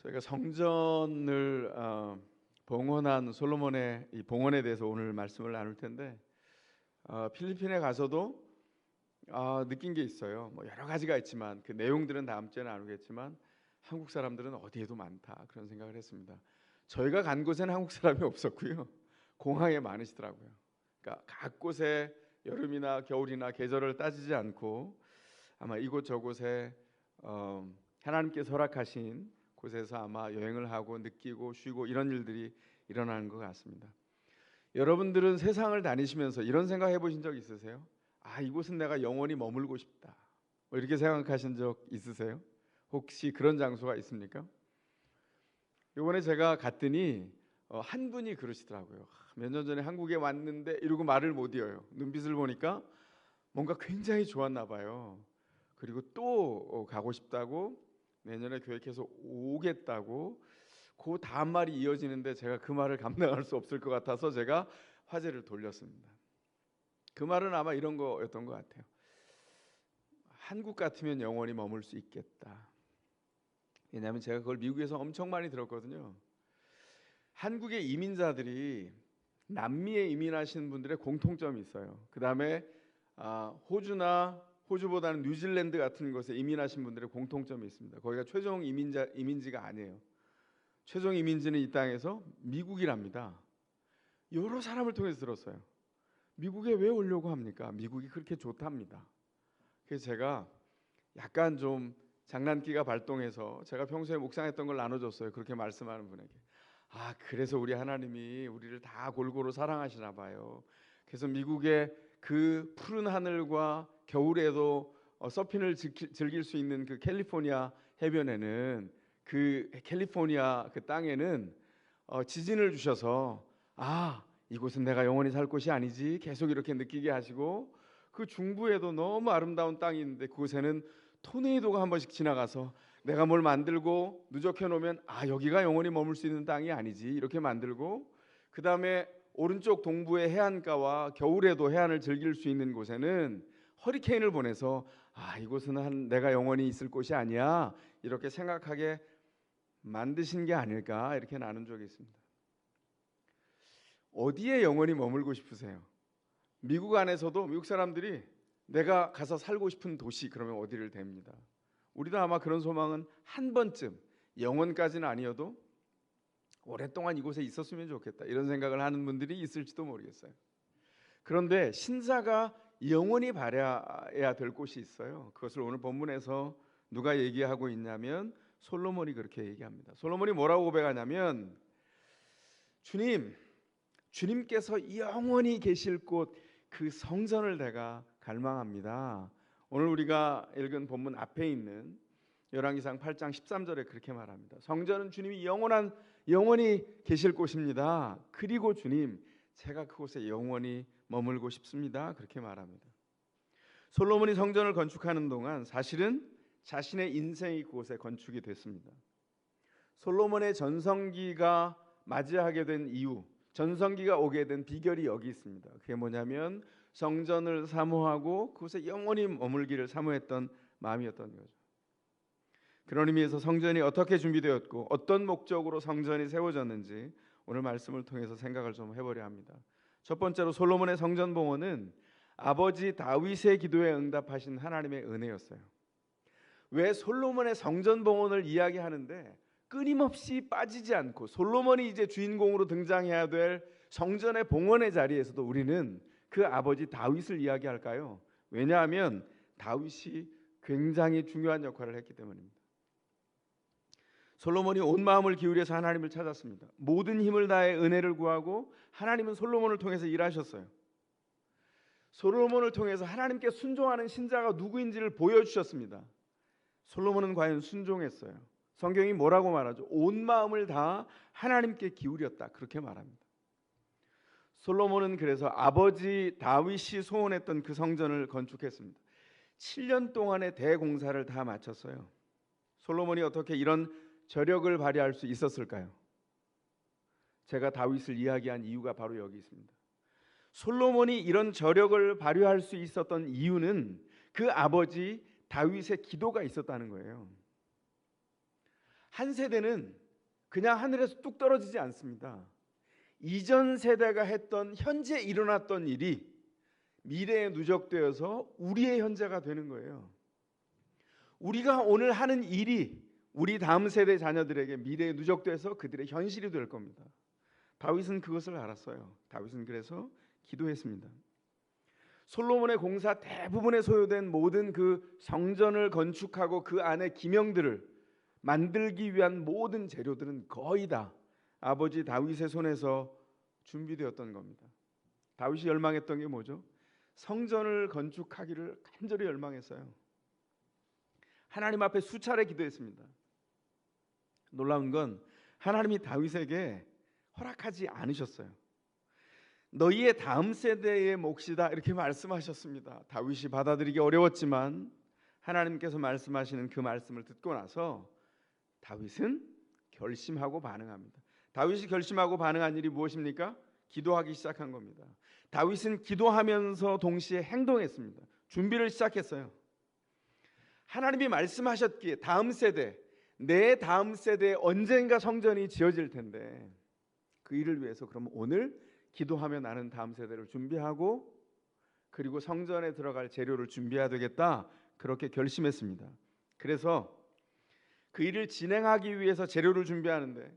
저희가 성전을 봉헌한 솔로몬의 이 봉헌에 대해서 오늘 말씀을 나눌 텐데 필리핀에 가서도 느낀 게 있어요. 뭐 여러 가지가 있지만 그 내용들은 다음 주에 나누겠지만 한국 사람들은 어디에도 많다 그런 생각을 했습니다. 저희가 간 곳에는 한국 사람이 없었고요. 공항에 많으시더라고요. 그러니까 각 곳에 여름이나 겨울이나 계절을 따지지 않고 아마 이곳저곳에 하나님께서 허락하신 곳에서 아마 여행을 하고 느끼고 쉬고 이런 일들이 일어나는 것 같습니다. 여러분들은 세상을 다니시면서 이런 생각 해보신 적 있으세요? 이곳은 내가 영원히 머물고 싶다. 뭐 이렇게 생각하신 적 있으세요? 혹시 그런 장소가 있습니까? 이번에 제가 갔더니 한 분이 그러시더라고요. 몇 년 전에 한국에 왔는데 이러고 말을 못 이어요. 눈빛을 보니까 뭔가 굉장히 좋았나 봐요. 그리고 또 가고 싶다고 내년에 계획해서 오겠다고 그 다음 말이 이어지는데 제가 그 말을 감당할 수 없을 것 같아서 제가 화제를 돌렸습니다. 그 말은 아마 이런 거였던 것 같아요. 한국 같으면 영원히 머물 수 있겠다. 왜냐하면 제가 그걸 미국에서 엄청 많이 들었거든요. 한국의 이민자들이 남미에 이민하시는 분들의 공통점이 있어요. 그 다음에 호주보다는 뉴질랜드 같은 곳에 이민하신 분들의 공통점이 있습니다. 거기가 최종 이민지가 아니에요. 최종 이민지는 이 땅에서 미국이랍니다. 여러 사람을 통해서 들었어요. 미국에 왜 오려고 합니까? 미국이 그렇게 좋답니다. 그래서 제가 약간 좀 장난기가 발동해서 제가 평소에 묵상했던 걸 나눠줬어요. 그렇게 말씀하는 분에게. 그래서 우리 하나님이 우리를 다 골고루 사랑하시나 봐요. 그래서 미국의 그 푸른 하늘과 겨울에도 서핑을 즐길 수 있는 그 캘리포니아 해변에는 그 캘리포니아 그 땅에는 지진을 주셔서 이곳은 내가 영원히 살 곳이 아니지 계속 이렇게 느끼게 하시고 그 중부에도 너무 아름다운 땅이 있는데 그곳에는 토네이도가 한 번씩 지나가서 내가 뭘 만들고 누적해 놓으면 여기가 영원히 머물 수 있는 땅이 아니지 이렇게 만들고 그 다음에 오른쪽 동부의 해안가와 겨울에도 해안을 즐길 수 있는 곳에는 허리케인을 보내서 이곳은 내가 영원히 있을 곳이 아니야 이렇게 생각하게 만드신 게 아닐까 이렇게 나눈 적이 있습니다. 어디에 영원히 머물고 싶으세요? 미국 안에서도 미국 사람들이 내가 가서 살고 싶은 도시 그러면 어디를 댑니다. 우리도 아마 그런 소망은 한 번쯤 영원까지는 아니어도 오랫동안 이곳에 있었으면 좋겠다 이런 생각을 하는 분들이 있을지도 모르겠어요. 그런데 신자가 영원히 바라야 될 곳이 있어요. 그것을 오늘 본문에서 누가 얘기하고 있냐면 솔로몬이 그렇게 얘기합니다. 솔로몬이 뭐라고 고백하냐면 주님께서 영원히 계실 곳 그 성전을 내가 갈망합니다. 오늘 우리가 읽은 본문 앞에 있는 열왕기상 8장 13절에 그렇게 말합니다. 성전은 주님이 영원히 계실 곳입니다. 그리고 주님 제가 그곳에 영원히 머물고 싶습니다. 그렇게 말합니다. 솔로몬이 성전을 건축하는 동안 사실은 자신의 인생이 그곳에 건축이 됐습니다. 솔로몬의 전성기가 맞이하게 된 이유, 전성기가 오게 된 비결이 여기 있습니다. 그게 뭐냐면 성전을 사모하고 그곳에 영원히 머물기를 사모했던 마음이었던 거죠. 그런 의미에서 성전이 어떻게 준비되었고 어떤 목적으로 성전이 세워졌는지 오늘 말씀을 통해서 생각을 좀 해보려 합니다. 첫 번째로 솔로몬의 성전 봉헌은 아버지 다윗의 기도에 응답하신 하나님의 은혜였어요. 왜 솔로몬의 성전 봉헌을 이야기하는데 끊임없이 빠지지 않고 솔로몬이 이제 주인공으로 등장해야 될 성전의 봉헌의 자리에서도 우리는 그 아버지 다윗을 이야기할까요? 왜냐하면 다윗이 굉장히 중요한 역할을 했기 때문입니다. 솔로몬이 온 마음을 기울여서 하나님을 찾았습니다. 모든 힘을 다해 은혜를 구하고 하나님은 솔로몬을 통해서 일하셨어요. 솔로몬을 통해서 하나님께 순종하는 신자가 누구인지를 보여주셨습니다. 솔로몬은 과연 순종했어요. 성경이 뭐라고 말하죠? 온 마음을 다 하나님께 기울였다 그렇게 말합니다. 솔로몬은 그래서 아버지 다윗이 소원했던 그 성전을 건축했습니다. 7년 동안의 대공사를 다 마쳤어요. 솔로몬이 어떻게 이런 저력을 발휘할 수 있었을까요? 제가 다윗을 이야기한 이유가 바로 여기 있습니다. 솔로몬이 이런 저력을 발휘할 수 있었던 이유는 그 아버지 다윗의 기도가 있었다는 거예요. 한 세대는 그냥 하늘에서 뚝 떨어지지 않습니다. 이전 세대가 했던 현재 일어났던 일이 미래에 누적되어서 우리의 현재가 되는 거예요. 우리가 오늘 하는 일이 우리 다음 세대 자녀들에게 미래에 누적돼서 그들의 현실이 될 겁니다. 다윗은 그것을 알았어요. 다윗은 그래서 기도했습니다. 솔로몬의 공사 대부분에 소요된 모든 그 성전을 건축하고 그 안에 기명들을 만들기 위한 모든 재료들은 거의 다 아버지 다윗의 손에서 준비되었던 겁니다. 다윗이 열망했던 게 뭐죠? 성전을 건축하기를 간절히 열망했어요. 하나님 앞에 수차례 기도했습니다. 놀라운 건 하나님이 다윗에게 허락하지 않으셨어요. 너희의 다음 세대의 몫이다 이렇게 말씀하셨습니다. 다윗이 받아들이기 어려웠지만 하나님께서 말씀하시는 그 말씀을 듣고 나서 다윗은 결심하고 반응합니다. 다윗이 결심하고 반응한 일이 무엇입니까? 기도하기 시작한 겁니다. 다윗은 기도하면서 동시에 행동했습니다. 준비를 시작했어요. 하나님이 말씀하셨기에 다음 세대, 내 다음 세대에 언젠가 성전이 지어질 텐데 그 일을 위해서 그럼 오늘 기도하며 나는 다음 세대를 준비하고 그리고 성전에 들어갈 재료를 준비해야 되겠다 그렇게 결심했습니다. 그래서 그 일을 진행하기 위해서 재료를 준비하는데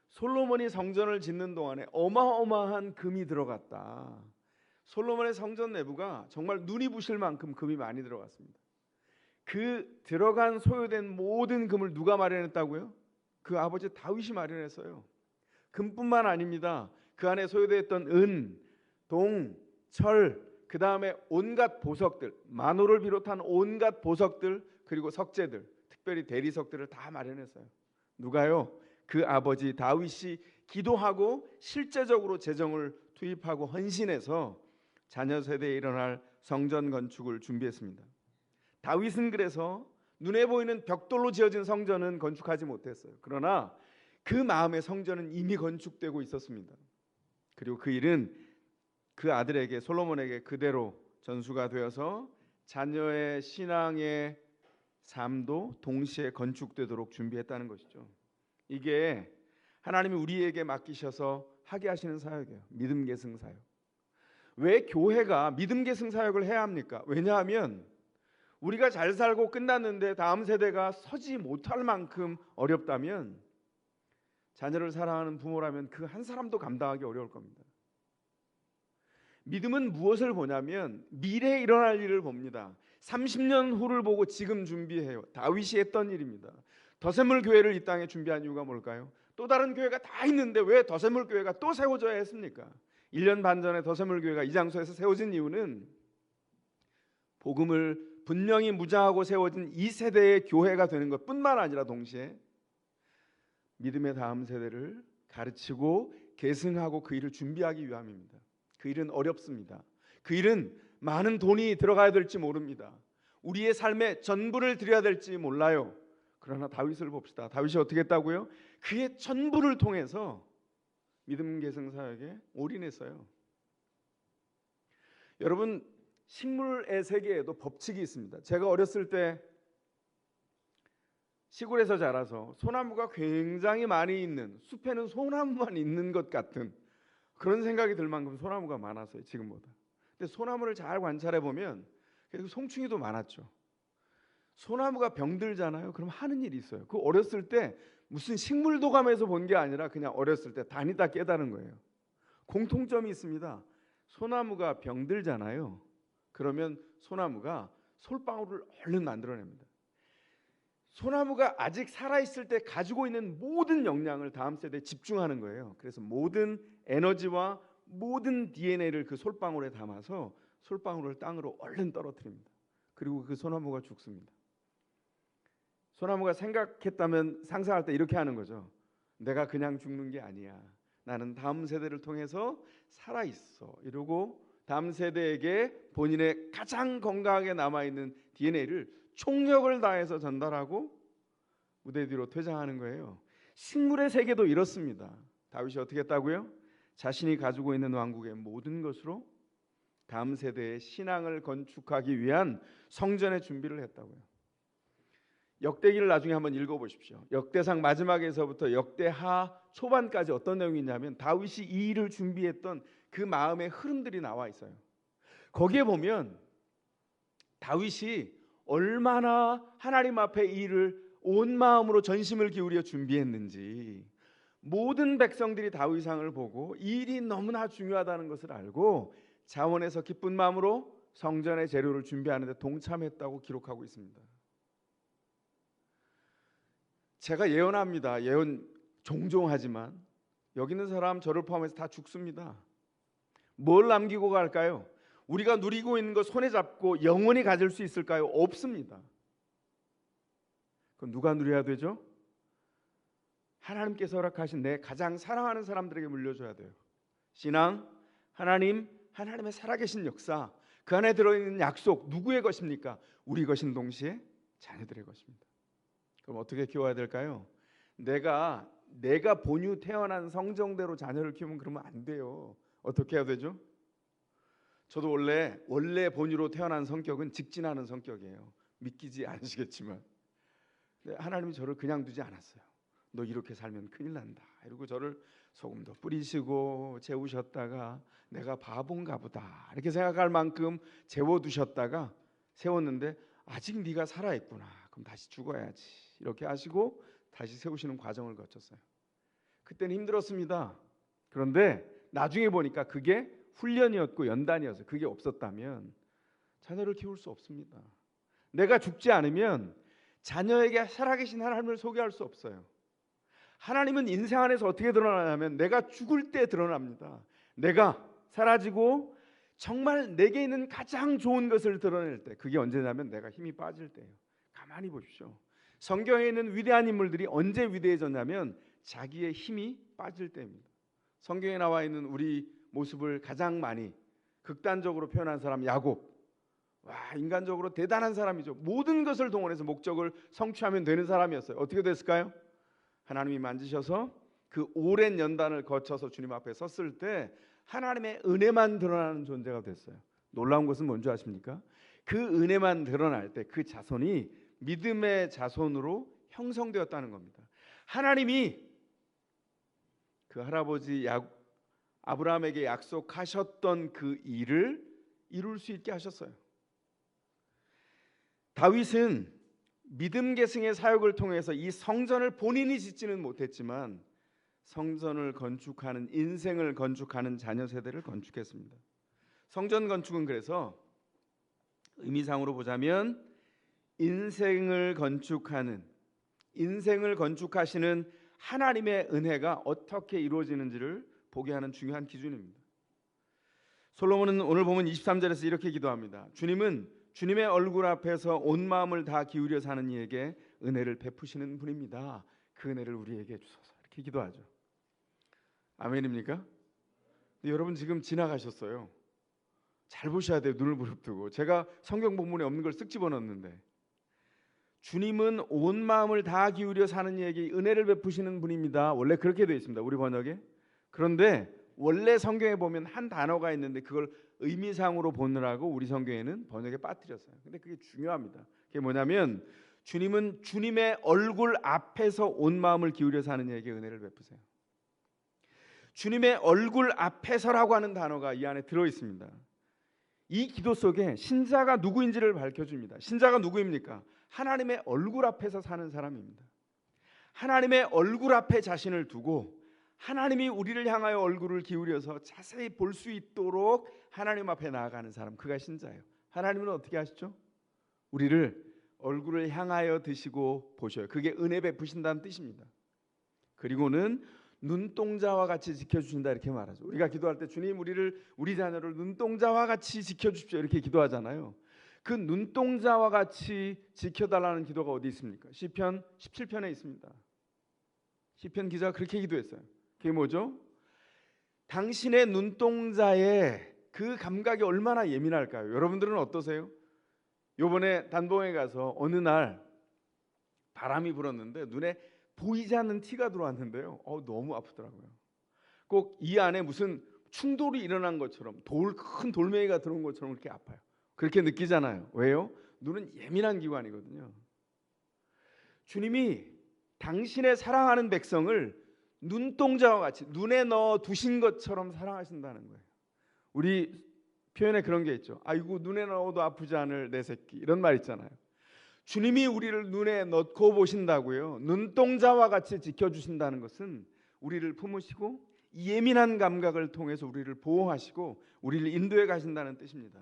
솔로몬이 성전을 짓는 동안에 어마어마한 금이 들어갔다. 솔로몬의 성전 내부가 정말 눈이 부실 만큼 금이 많이 들어갔습니다. 그 들어간 소요된 모든 금을 누가 마련했다고요? 그 아버지 다윗이 마련했어요. 금뿐만 아닙니다. 그 안에 소요되었던 은, 동, 철, 그 다음에 온갖 보석들, 만호를 비롯한 온갖 보석들 그리고 석재들, 특별히 대리석들을 다 마련했어요. 누가요? 그 아버지 다윗이 기도하고 실제적으로 재정을 투입하고 헌신해서 자녀 세대에 일어날 성전 건축을 준비했습니다. 다윗은 그래서 눈에 보이는 벽돌로 지어진 성전은 건축하지 못했어요. 그러나 그 마음의 성전은 이미 건축되고 있었습니다. 그리고 그 일은 그 아들에게 솔로몬에게 그대로 전수가 되어서 자녀의 신앙의 삶도 동시에 건축되도록 준비했다는 것이죠. 이게 하나님이 우리에게 맡기셔서 하게 하시는 사역이에요. 믿음 계승 사역. 왜 교회가 믿음 계승 사역을 해야 합니까? 왜냐하면 우리가 잘 살고 끝났는데 다음 세대가 서지 못할 만큼 어렵다면 자녀를 사랑하는 부모라면 그 한 사람도 감당하기 어려울 겁니다. 믿음은 무엇을 보냐면 미래에 일어날 일을 봅니다. 30년 후를 보고 지금 준비해요. 다윗이 했던 일입니다. 더세물 교회를 이 땅에 준비한 이유가 뭘까요? 또 다른 교회가 다 있는데 왜 더세물 교회가 또 세워져야 했습니까? 1년 반 전에 더세물 교회가 이 장소에서 세워진 이유는 복음을 분명히 무장하고 세워진 이 세대의 교회가 되는 것뿐만 아니라 동시에 믿음의 다음 세대를 가르치고 계승하고 그 일을 준비하기 위함입니다. 그 일은 어렵습니다. 그 일은 많은 돈이 들어가야 될지 모릅니다. 우리의 삶에 전부를 드려야 될지 몰라요. 그러나 다윗을 봅시다. 다윗이 어떻게 했다고요? 그의 전부를 통해서 믿음 계승 사역에 올인했어요. 여러분, 식물의 세계에도 법칙이 있습니다. 제가 어렸을 때 시골에서 자라서 소나무가 굉장히 많이 있는, 숲에는 소나무만 있는 것 같은 그런 생각이 들 만큼 소나무가 많았어요. 지금보다. 근데 소나무를 잘 관찰해 보면 그리고 송충이도 많았죠. 소나무가 병들잖아요. 그럼 하는 일이 있어요. 그 어렸을 때 무슨 식물도감에서 본 게 아니라 그냥 어렸을 때 다니다 깨달은 거예요. 공통점이 있습니다. 소나무가 병들잖아요. 그러면 소나무가 솔방울을 얼른 만들어냅니다. 소나무가 아직 살아있을 때 가지고 있는 모든 역량을 다음 세대에 집중하는 거예요. 그래서 모든 에너지와 모든 DNA를 그 솔방울에 담아서 솔방울을 땅으로 얼른 떨어뜨립니다. 그리고 그 소나무가 죽습니다. 소나무가 생각했다면 상상할 때 이렇게 하는 거죠. 내가 그냥 죽는 게 아니야. 나는 다음 세대를 통해서 살아있어. 이러고 다음 세대에게 본인의 가장 건강하게 남아있는 DNA를 총력을 다해서 전달하고 무대 뒤로 퇴장하는 거예요. 식물의 세계도 이렇습니다. 다윗이 어떻게 했다고요? 자신이 가지고 있는 왕국의 모든 것으로 다음 세대의 신앙을 건축하기 위한 성전의 준비를 했다고요. 역대기를 나중에 한번 읽어보십시오. 역대상 마지막에서부터 역대하 초반까지 어떤 내용이 있냐면 다윗이 이 일을 준비했던 그 마음의 흐름들이 나와 있어요. 거기에 보면 다윗이 얼마나 하나님 앞에 이 일을 온 마음으로 전심을 기울여 준비했는지, 모든 백성들이 다윗상을 보고 이 일이 너무나 중요하다는 것을 알고 자원에서 기쁜 마음으로 성전의 재료를 준비하는 데 동참했다고 기록하고 있습니다. 제가 예언합니다. 예언 종종 하지만 여기 있는 사람 저를 포함해서 다 죽습니다. 뭘 남기고 갈까요? 우리가 누리고 있는 거 손에 잡고 영원히 가질 수 있을까요? 없습니다. 그럼 누가 누려야 되죠? 하나님께서 허락하신 내 가장 사랑하는 사람들에게 물려줘야 돼요. 신앙, 하나님, 하나님의 살아계신 역사, 그 안에 들어있는 약속, 누구의 것입니까? 우리 것인 동시에 자녀들의 것입니다. 그럼 어떻게 키워야 될까요? 내가 본유 태어난 성정대로 자녀를 키우면 그러면 안 돼요. 어떻게 해야 되죠? 저도 원래 본유로 태어난 성격은 직진하는 성격이에요. 믿기지 않으시겠지만 하나님이 저를 그냥 두지 않았어요. 너 이렇게 살면 큰일 난다. 이러고 저를 소금도 뿌리시고 재우셨다가 내가 바본가 보다 이렇게 생각할 만큼 재워두셨다가 세웠는데 아직 네가 살아있구나. 그럼 다시 죽어야지. 이렇게 하시고 다시 세우시는 과정을 거쳤어요. 그때는 힘들었습니다. 그런데 나중에 보니까 그게 훈련이었고 연단이었어요. 그게 없었다면 자녀를 키울 수 없습니다. 내가 죽지 않으면 자녀에게 살아계신 하나님을 소개할 수 없어요. 하나님은 인생 안에서 어떻게 드러나냐면 내가 죽을 때 드러납니다. 내가 사라지고 정말 내게 있는 가장 좋은 것을 드러낼 때, 그게 언제냐면 내가 힘이 빠질 때예요. 가만히 보십시오. 성경에 있는 위대한 인물들이 언제 위대해졌냐면 자기의 힘이 빠질 때입니다. 성경에 나와 있는 우리 모습을 가장 많이 극단적으로 표현한 사람 야곱. 와, 인간적으로 대단한 사람이죠. 모든 것을 동원해서 목적을 성취하면 되는 사람이었어요. 어떻게 됐을까요? 하나님이 만지셔서 그 오랜 연단을 거쳐서 주님 앞에 섰을 때 하나님의 은혜만 드러나는 존재가 됐어요. 놀라운 것은 뭔지 아십니까? 그 은혜만 드러날 때 그 자손이 믿음의 자손으로 형성되었다는 겁니다. 하나님이 그 할아버지 아브라함에게 약속하셨던 그 일을 이룰 수 있게 하셨어요. 다윗은 믿음 계승의 사역을 통해서 이 성전을 본인이 짓지는 못했지만 성전을 건축하는, 인생을 건축하는 자녀 세대를 건축했습니다. 성전 건축은 그래서 의미상으로 보자면 인생을 건축하시는 하나님의 은혜가 어떻게 이루어지는지를 보게 하는 중요한 기준입니다. 솔로몬은 오늘 보면 23절에서 이렇게 기도합니다. 주님은 주님의 얼굴 앞에서 온 마음을 다 기울여 사는 이에게 은혜를 베푸시는 분입니다. 그 은혜를 우리에게 주소서. 이렇게 기도하죠. 아멘입니까? 근데 여러분 지금 지나가셨어요. 잘 보셔야 돼요. 눈을 부릅뜨고. 제가 성경 본문에 없는 걸 쓱 집어넣었는데 주님은 온 마음을 다 기울여 사는 이에게 은혜를 베푸시는 분입니다. 원래 그렇게 되어 있습니다. 우리 번역에. 그런데 원래 성경에 보면 한 단어가 있는데 그걸 의미상으로 보느라고 우리 성경에는 번역에 빠뜨렸어요. 근데 그게 중요합니다. 그게 뭐냐면 주님은 주님의 얼굴 앞에서 온 마음을 기울여 사는 이에게 은혜를 베푸세요. 주님의 얼굴 앞에서라고 하는 단어가 이 안에 들어 있습니다. 이 기도 속에 신자가 누구인지를 밝혀줍니다. 신자가 누구입니까? 하나님의 얼굴 앞에서 사는 사람입니다. 하나님의 얼굴 앞에 자신을 두고 하나님이 우리를 향하여 얼굴을 기울여서 자세히 볼 수 있도록 하나님 앞에 나아가는 사람, 그가 신자예요. 하나님은 어떻게 하시죠? 우리를 얼굴을 향하여 드시고 보셔요. 그게 은혜 베푸신다는 뜻입니다. 그리고는 눈동자와 같이 지켜주신다 이렇게 말하죠. 우리가 기도할 때 주님 우리 자녀를 눈동자와 같이 지켜주십시오 이렇게 기도하잖아요. 그 눈동자와 같이 지켜달라는 기도가 어디 있습니까? 시편 17편에 있습니다. 시편 기자가 그렇게 기도했어요. 그게 뭐죠? 당신의 눈동자에 그 감각이 얼마나 예민할까요? 여러분들은 어떠세요? 요번에 단봉에 가서 어느 날 바람이 불었는데 눈에 보이지 않는 티가 들어왔는데요. 너무 아프더라고요. 꼭 이 안에 무슨 충돌이 일어난 것처럼 큰 돌멩이가 들어온 것처럼 그렇게 아파요. 그렇게 느끼잖아요. 왜요? 눈은 예민한 기관이거든요. 주님이 당신의 사랑하는 백성을 눈동자와 같이 눈에 넣어 두신 것처럼 사랑하신다는 거예요. 우리 표현에 그런 게 있죠. 아이고 눈에 넣어도 아프지 않을 내 새끼, 이런 말 있잖아요. 주님이 우리를 눈에 넣고 보신다고요. 눈동자와 같이 지켜주신다는 것은 우리를 품으시고 예민한 감각을 통해서 우리를 보호하시고 우리를 인도해 가신다는 뜻입니다.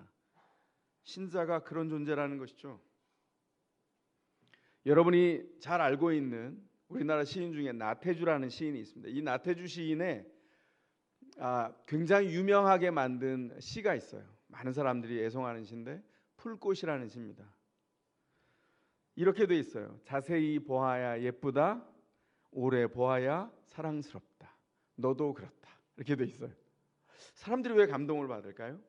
신자가 그런 존재라는 것이죠. 여러분이 잘 알고 있는 우리나라 시인 중에 나태주라는 시인이 있습니다. 이 나태주 시인의 굉장히 유명하게 만든 시가 있어요. 많은 사람들이 애송하는 시인데 풀꽃이라는 시입니다. 이렇게 돼 있어요. 자세히 보아야 예쁘다, 오래 보아야 사랑스럽다, 너도 그렇다, 이렇게 돼 있어요. 사람들이 왜 감동을 받을까요?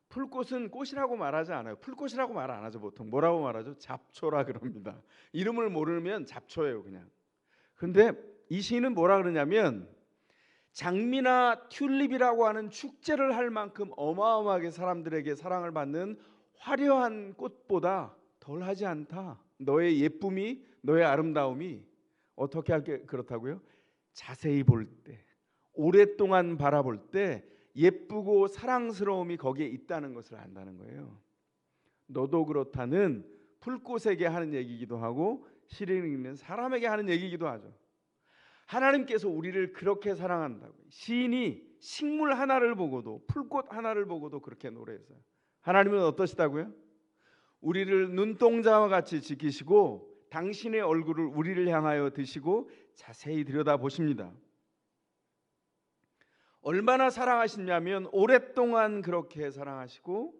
풀꽃은 꽃이라고 말하지 않아요. 풀꽃이라고 말 안 하죠. 보통 뭐라고 말하죠? 잡초라 그럽니다. 이름을 모르면 잡초예요, 그냥. 근데 이 시인은 뭐라 그러냐면 장미나 튤립이라고 하는 축제를 할 만큼 어마어마하게 사람들에게 사랑을 받는 화려한 꽃보다 덜하지 않다. 너의 예쁨이, 너의 아름다움이 어떻게 하게 그렇다고요? 자세히 볼 때, 오랫동안 바라볼 때 예쁘고 사랑스러움이 거기에 있다는 것을 안다는 거예요. 너도 그렇다는 풀꽃에게 하는 얘기이기도 하고 시를 읽는 사람에게 하는 얘기이기도 하죠. 하나님께서 우리를 그렇게 사랑한다고. 시인이 식물 하나를 보고도, 풀꽃 하나를 보고도 그렇게 노래했어요. 하나님은 어떠시다고요? 우리를 눈동자와 같이 지키시고 당신의 얼굴을 우리를 향하여 드시고 자세히 들여다보십니다. 얼마나 사랑하시냐면 오랫동안 그렇게 사랑하시고,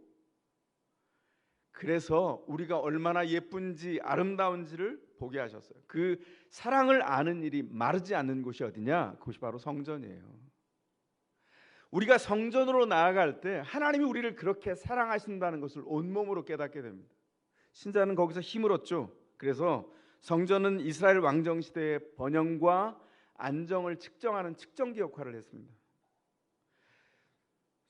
그래서 우리가 얼마나 예쁜지 아름다운지를 보게 하셨어요. 그 사랑을 아는 일이 마르지 않는 곳이 어디냐? 그것이 바로 성전이에요. 우리가 성전으로 나아갈 때 하나님이 우리를 그렇게 사랑하신다는 것을 온몸으로 깨닫게 됩니다. 신자는 거기서 힘을 얻죠. 그래서 성전은 이스라엘 왕정 시대의 번영과 안정을 측정하는 측정기 역할을 했습니다.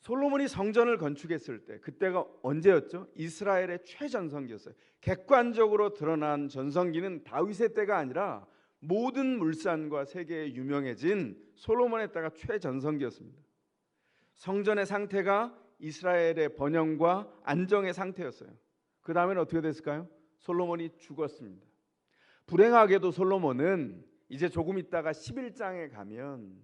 솔로몬이 성전을 건축했을 때 그때가 언제였죠? 이스라엘의 최전성기였어요. 객관적으로 드러난 전성기는 다윗의 때가 아니라 모든 물산과 세계에 유명해진 솔로몬의 때가 최전성기였습니다. 성전의 상태가 이스라엘의 번영과 안정의 상태였어요. 그 다음에는 어떻게 됐을까요? 솔로몬이 죽었습니다. 불행하게도 솔로몬은 이제 조금 있다가 11장에 가면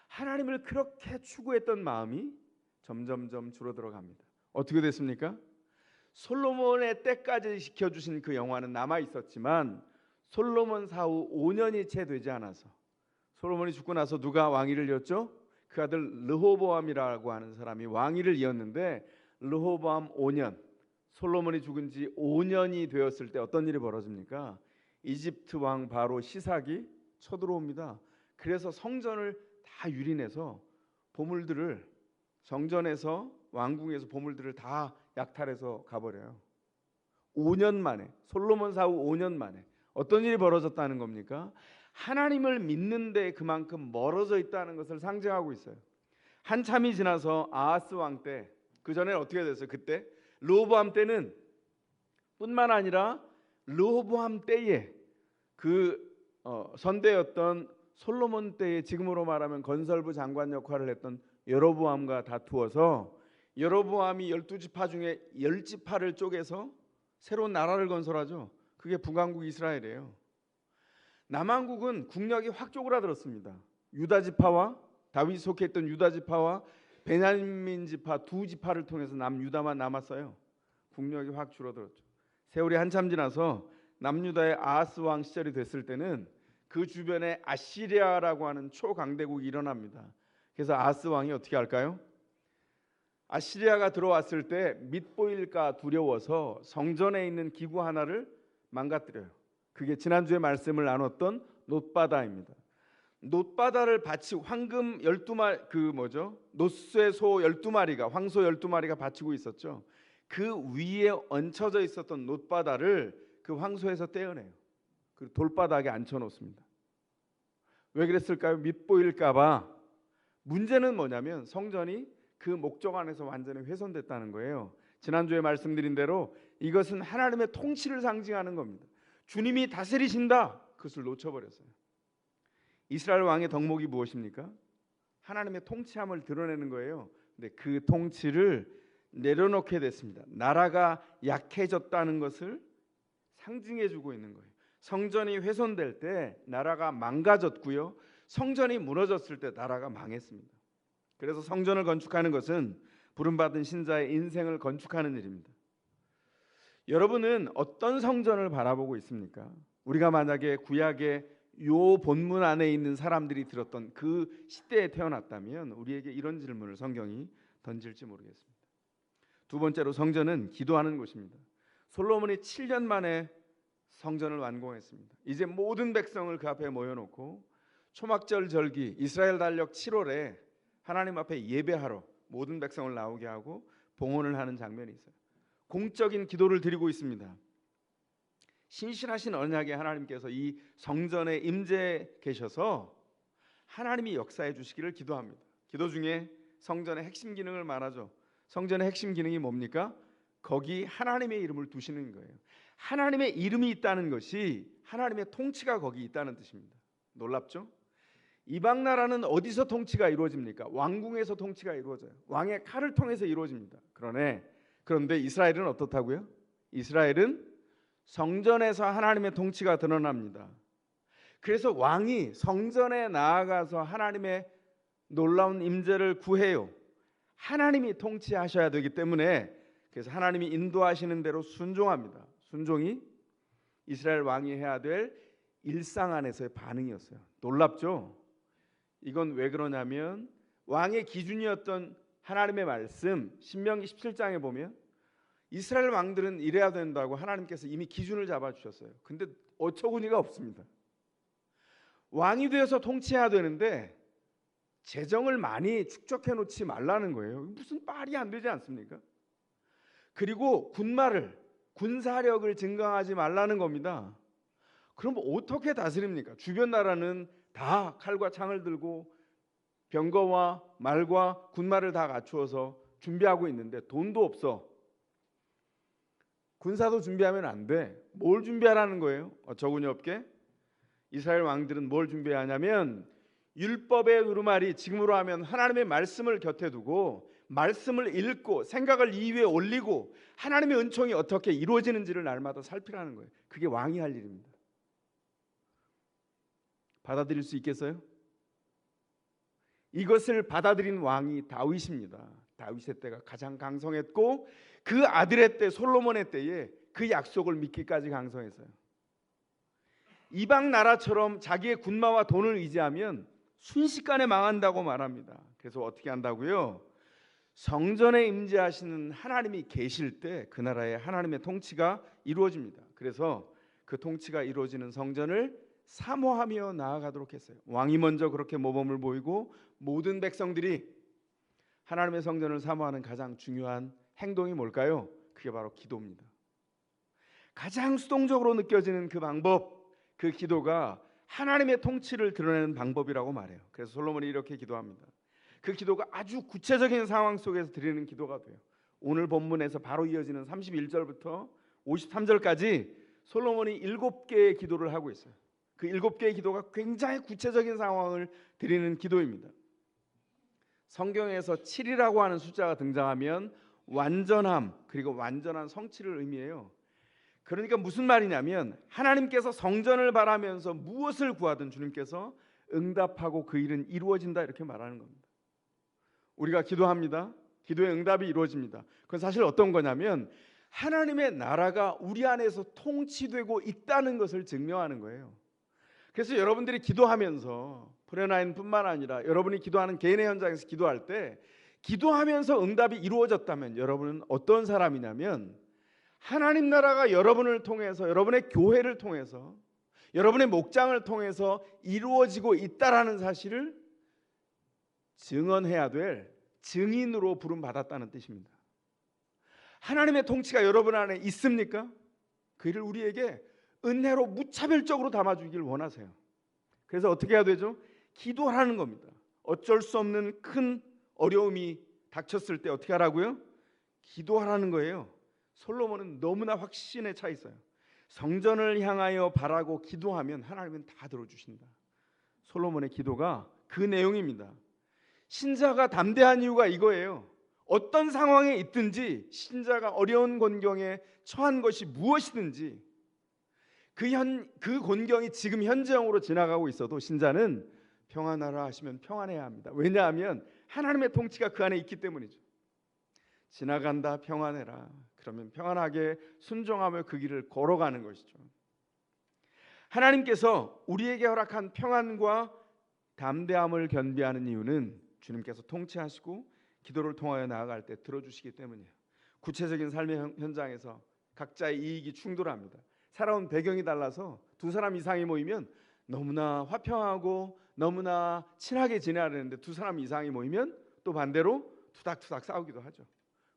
하나님을 그렇게 추구했던 마음이 점점점 줄어들어 갑니다. 어떻게 됐습니까? 솔로몬의 때까지 지켜주신 그 영화는 남아 있었지만 솔로몬 사후 5년이 채 되지 않아서 솔로몬이 죽고 나서 누가 왕위를 이었죠? 그 아들 르호보암이라고 하는 사람이 왕위를 이었는데 르호보암 5년, 솔로몬이 죽은 지 5년이 되었을 때 어떤 일이 벌어집니까? 이집트 왕 바로 시삭이 쳐들어옵니다. 그래서 성전을 다 유린해서 보물들을, 성전에서 왕궁에서 보물들을 다 약탈해서 가버려요. 5년 만에, 솔로몬 사후 5년 만에 어떤 일이 벌어졌다는 겁니까? 하나님을 믿는데 그만큼 멀어져 있다는 것을 상징하고 있어요. 한참이 지나서 아하스 왕 때, 그 전에 어떻게 됐어요? 그때 르호보암 때는 뿐만 아니라 르호보암 때에 그 선대였던 솔로몬 때에 지금으로 말하면 건설부 장관 역할을 했던 여로보암과 다투어서 여로보암이 12지파 중에 10지파를 쪼개서 새로운 나라를 건설하죠. 그게 북왕국 이스라엘이에요. 남왕국은 국력이 확 쪼그라들었습니다. 유다지파와 다윗이 속해 있던 유다지파와 베냐민 지파 두 지파를 통해서 남유다만 남았어요. 국력이 확 줄어들었죠. 세월이 한참 지나서 남유다의 아하스 왕 시절이 됐을 때는 그 주변에 아시리아라고 하는 초강대국이 일어납니다. 그래서 아하스 왕이 어떻게 할까요? 아시리아가 들어왔을 때 밉보일까 두려워서 성전에 있는 기구 하나를 망가뜨려요. 그게 지난주에 말씀을 나눴던 놋바다입니다. 놋바다를 바치고 황금 12마리 노쇠소 12마리가 황소 12마리가 바치고 있었죠. 그 위에 얹혀져 있었던 놋바다를 그 황소에서 떼어내요. 그 돌바닥에 앉혀 놓습니다. 왜 그랬을까요? 밉보일까 봐. 문제는 뭐냐면 성전이 그 목적 안에서 완전히 훼손됐다는 거예요. 지난주에 말씀드린 대로 이것은 하나님의 통치를 상징하는 겁니다. 주님이 다스리신다. 그것을 놓쳐버렸어요. 이스라엘 왕의 덕목이 무엇입니까? 하나님의 통치함을 드러내는 거예요. 근데 그 통치를 내려놓게 됐습니다. 나라가 약해졌다는 것을 상징해주고 있는 거예요. 성전이 훼손될 때 나라가 망가졌고요. 성전이 무너졌을 때 나라가 망했습니다. 그래서 성전을 건축하는 것은 부름받은 신자의 인생을 건축하는 일입니다. 여러분은 어떤 성전을 바라보고 있습니까? 우리가 만약에 구약의 요 본문 안에 있는 사람들이 들었던 그 시대에 태어났다면 우리에게 이런 질문을 성경이 던질지 모르겠습니다. 두 번째로, 성전은 기도하는 곳입니다. 솔로몬이 7년 만에 성전을 완공했습니다. 이제 모든 백성을 그 앞에 모여놓고 초막절 절기 이스라엘 달력 7월에 하나님 앞에 예배하러 모든 백성을 나오게 하고 봉헌을 하는 장면이 있어요. 공적인 기도를 드리고 있습니다. 신실하신 언약의 하나님께서 이 성전에 임재해 계셔서 하나님이 역사해 주시기를 기도합니다. 기도 중에 성전의 핵심 기능을 말하죠. 성전의 핵심 기능이 뭡니까? 거기 하나님의 이름을 두시는 거예요. 하나님의 이름이 있다는 것이 하나님의 통치가 거기 있다는 뜻입니다. 놀랍죠? 이방 나라는 어디서 통치가 이루어집니까? 왕궁에서 통치가 이루어져요. 왕의 칼을 통해서 이루어집니다. 그런데 이스라엘은 어떻다고요? 이스라엘은 성전에서 하나님의 통치가 드러납니다. 그래서 왕이 성전에 나아가서 하나님의 놀라운 임재를 구해요. 하나님이 통치하셔야 되기 때문에 그래서 하나님이 인도하시는 대로 순종합니다. 순종이 이스라엘 왕이 해야 될 일상 안에서의 반응이었어요. 놀랍죠? 이건 왜 그러냐면 왕의 기준이었던 하나님의 말씀 신명기 17장에 보면 이스라엘 왕들은 이래야 된다고 하나님께서 이미 기준을 잡아주셨어요. 근데 어처구니가 없습니다. 왕이 되어서 통치해야 되는데 재정을 많이 축적해 놓지 말라는 거예요. 무슨 말이 안 되지 않습니까? 그리고 군사력을 증강하지 말라는 겁니다. 그럼 어떻게 다스립니까? 주변 나라는 다 칼과 창을 들고 병거와 말과 군마를 다 갖추어서 준비하고 있는데 돈도 없어. 군사도 준비하면 안 돼. 뭘 준비하라는 거예요? 어처구니 없게 이스라엘 왕들은 뭘 준비해야 하냐면 율법의 으르말이 지금으로 하면 하나님의 말씀을 곁에 두고 말씀을 읽고 생각을 이 위에 올리고 하나님의 은총이 어떻게 이루어지는지를 날마다 살피라는 거예요. 그게 왕이 할 일입니다. 받아들일 수 있겠어요? 이것을 받아들인 왕이 다윗입니다. 다윗의 때가 가장 강성했고 그 아들의 때 솔로몬의 때에 그 약속을 믿기까지 강성했어요. 이방 나라처럼 자기의 군마와 돈을 의지하면 순식간에 망한다고 말합니다. 그래서 어떻게 한다고요? 성전에 임재하시는 하나님이 계실 때 그 나라에 하나님의 통치가 이루어집니다. 그래서 그 통치가 이루어지는 성전을 사모하며 나아가도록 했어요. 왕이 먼저 그렇게 모범을 보이고 모든 백성들이 하나님의 성전을 사모하는 가장 중요한 행동이 뭘까요? 그게 바로 기도입니다. 가장 수동적으로 느껴지는 그 방법, 그 기도가 하나님의 통치를 드러내는 방법이라고 말해요. 그래서 솔로몬이 이렇게 기도합니다. 그 기도가 아주 구체적인 상황 속에서 드리는 기도가 돼요. 오늘 본문에서 바로 이어지는 31절부터 53절까지 솔로몬이 7개의 기도를 하고 있어요. 그 7개의 기도가 굉장히 구체적인 상황을 드리는 기도입니다. 성경에서 7이라고 하는 숫자가 등장하면 완전함 그리고 완전한 성취를 의미해요. 그러니까 무슨 말이냐면 하나님께서 성전을 바라면서 무엇을 구하든 주님께서 응답하고 그 일은 이루어진다 이렇게 말하는 겁니다. 우리가 기도합니다. 기도의 응답이 이루어집니다. 그건 사실 어떤 거냐면 하나님의 나라가 우리 안에서 통치되고 있다는 것을 증명하는 거예요. 그래서 여러분들이 기도하면서 프레나인뿐만 아니라 여러분이 기도하는 개인의 현장에서 기도할 때 기도하면서 응답이 이루어졌다면 여러분은 어떤 사람이냐면 하나님 나라가 여러분을 통해서 여러분의 교회를 통해서 여러분의 목장을 통해서 이루어지고 있다라는 사실을 증언해야 될 증인으로 부름받았다는 뜻입니다. 하나님의 통치가 여러분 안에 있습니까? 그를 우리에게 은혜로 무차별적으로 담아주길 원하세요. 그래서 어떻게 해야 되죠? 기도하라는 겁니다. 어쩔 수 없는 큰 어려움이 닥쳤을 때 어떻게 하라고요? 기도하라는 거예요. 솔로몬은 너무나 확신에 차 있어요. 성전을 향하여 바라고 기도하면 하나님은 다 들어주신다. 솔로몬의 기도가 그 내용입니다. 신자가 담대한 이유가 이거예요. 어떤 상황에 있든지 신자가 어려운 곤경에 처한 것이 무엇이든지 그 곤경이 지금 현재형으로 지나가고 있어도 신자는 평안하라 하시면 평안해야 합니다. 왜냐하면 하나님의 통치가 그 안에 있기 때문이죠. 지나간다 평안해라. 그러면 평안하게 순종하며 그 길을 걸어가는 것이죠. 하나님께서 우리에게 허락한 평안과 담대함을 견비하는 이유는 주님께서 통치하시고 기도를 통하여 나아갈 때 들어주시기 때문이에요. 구체적인 삶의 현장에서 각자의 이익이 충돌합니다. 살아온 배경이 달라서 두 사람 이상이 모이면 너무나 화평하고 너무나 친하게 지내야 되는데 두 사람 이상이 모이면 또 반대로 투닥투닥 싸우기도 하죠.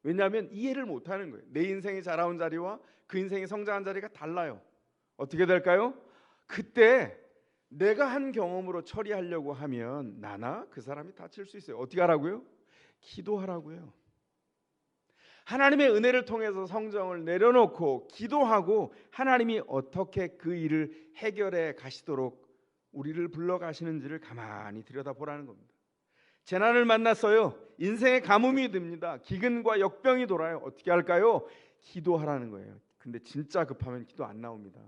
왜냐하면 이해를 못하는 거예요. 내 인생이 자라온 자리와 그 인생이 성장한 자리가 달라요. 어떻게 될까요? 그때 내가 한 경험으로 처리하려고 하면 나나 그 사람이 다칠 수 있어요. 어떻게 하라고요? 기도하라고요. 하나님의 은혜를 통해서 성정을 내려놓고 기도하고 하나님이 어떻게 그 일을 해결해 가시도록 우리를 불러가시는지를 가만히 들여다보라는 겁니다. 재난을 만났어요. 인생의 가뭄이 듭니다. 기근과 역병이 돌아요. 어떻게 할까요? 기도하라는 거예요. 근데 진짜 급하면 기도 안 나옵니다.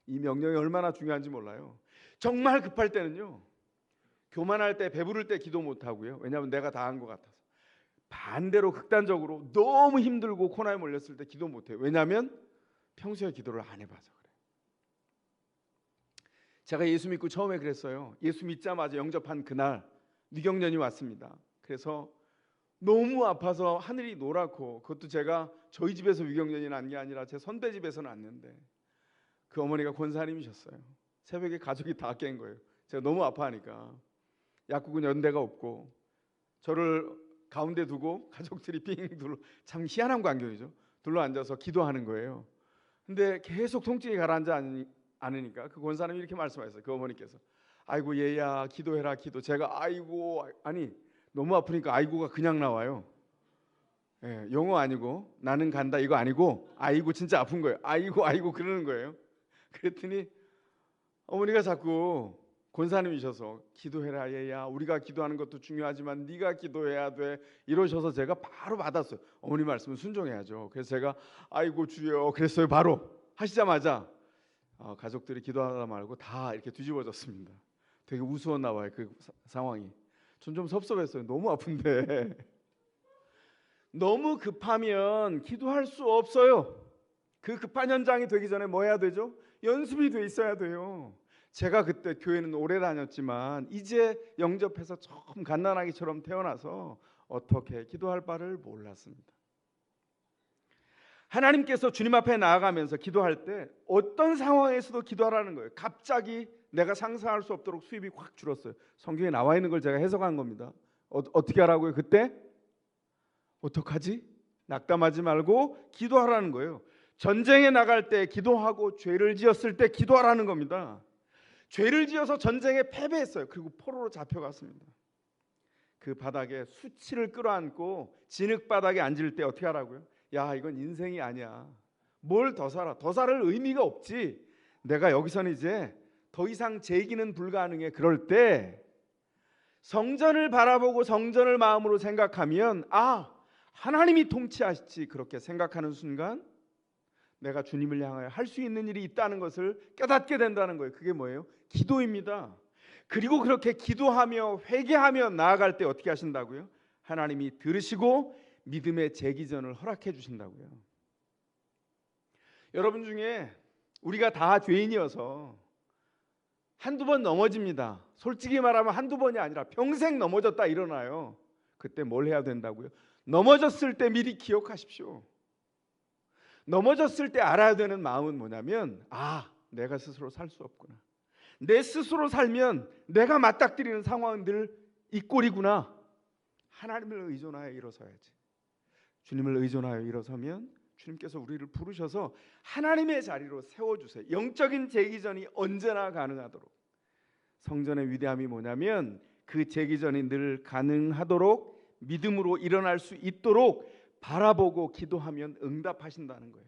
이 명령이 얼마나 중요한지 몰라요. 정말 급할 때는요, 교만할 때 배부를 때 기도 못 하고요. 왜냐하면 내가 다 한 것 같아서. 반대로 극단적으로 너무 힘들고 코너에 몰렸을 때 기도 못 해요. 왜냐하면 평소에 기도를 안 해봐서 그래요. 제가 예수 믿고 처음에 그랬어요. 예수 믿자마자 영접한 그날 뇌경련이 왔습니다. 그래서 너무 아파서 하늘이 노랗고, 그것도 제가 저희 집에서 위경련이 난 게 아니라 제 선배 집에서 났는데 그 어머니가 권사님이셨어요. 새벽에 가족이 다 깬 거예요. 제가 너무 아파하니까. 약국은 연대가 없고 저를 가운데 두고 가족들이 빙 둘러, 참 희한한 광경이죠. 둘러 앉아서 기도하는 거예요. 근데 계속 통증이 가라앉지 않으니까 그 권사님이 이렇게 말씀하셨어요. 그 어머니께서, 아이고 얘야 기도해라 기도. 제가 아이고, 아니 너무 아프니까 아이고가 그냥 나와요. 예, 영어 아니고 나는 간다 이거 아니고 아이고 진짜 아픈 거예요. 아이고 아이고 그러는 거예요. 그랬더니 어머니가 자꾸, 권사님이셔서 기도해라 얘야, 우리가 기도하는 것도 중요하지만 네가 기도해야 돼 이러셔서 제가 바로 받았어요. 어머니 말씀은 순종해야죠. 그래서 제가 아이고 주여 그랬어요. 바로 하시자마자 가족들이 기도하다 말고 다 이렇게 뒤집어졌습니다. 되게 우스웠나 봐요. 그 상황이. 전 좀 섭섭했어요. 너무 아픈데. 너무 급하면 기도할 수 없어요. 그 급한 현장이 되기 전에 뭐 해야 되죠? 연습이 돼 있어야 돼요. 제가 그때 교회는 오래 다녔지만 이제 영접해서 조금 갓난아기처럼 태어나서 어떻게 기도할 바를 몰랐습니다. 하나님께서 주님 앞에 나아가면서 기도할 때 어떤 상황에서도 기도하라는 거예요. 갑자기 내가 상상할 수 없도록 수입이 확 줄었어요. 성경에 나와 있는 걸 제가 해석한 겁니다. 어떻게 하라고요? 그때 어떡하지? 낙담하지 말고 기도하라는 거예요. 전쟁에 나갈 때 기도하고 죄를 지었을 때 기도하라는 겁니다. 죄를 지어서 전쟁에 패배했어요. 그리고 포로로 잡혀갔습니다. 그 바닥에 수치를 끌어안고 진흙바닥에 앉을 때 어떻게 하라고요? 야, 이건 인생이 아니야. 뭘 더 살아? 더 살 의미가 없지. 내가 여기서는 이제 더 이상 재기는 불가능해. 그럴 때 성전을 바라보고 성전을 마음으로 생각하면 하나님이 통치하시지, 그렇게 생각하는 순간 내가 주님을 향하여 할 수 있는 일이 있다는 것을 깨닫게 된다는 거예요. 그게 뭐예요? 기도입니다. 그리고 그렇게 기도하며 회개하며 나아갈 때 어떻게 하신다고요? 하나님이 들으시고 믿음의 재기전을 허락해 주신다고요. 여러분 중에 우리가 다 죄인이어서 한두 번 넘어집니다. 솔직히 말하면 한두 번이 아니라 평생 넘어졌다 일어나요. 그때 뭘 해야 된다고요? 넘어졌을 때 미리 기억하십시오. 넘어졌을 때 알아야 되는 마음은 뭐냐면, 내가 스스로 살 수 없구나. 내 스스로 살면 내가 맞닥뜨리는 상황은 늘 이 꼴이구나. 하나님을 의존하여 일어서야지. 주님을 의존하여 일어서면 주님께서 우리를 부르셔서 하나님의 자리로 세워주세요. 영적인 재기전이 언제나 가능하도록. 성전의 위대함이 뭐냐면 그 재기전이 늘 가능하도록 믿음으로 일어날 수 있도록 바라보고 기도하면 응답하신다는 거예요.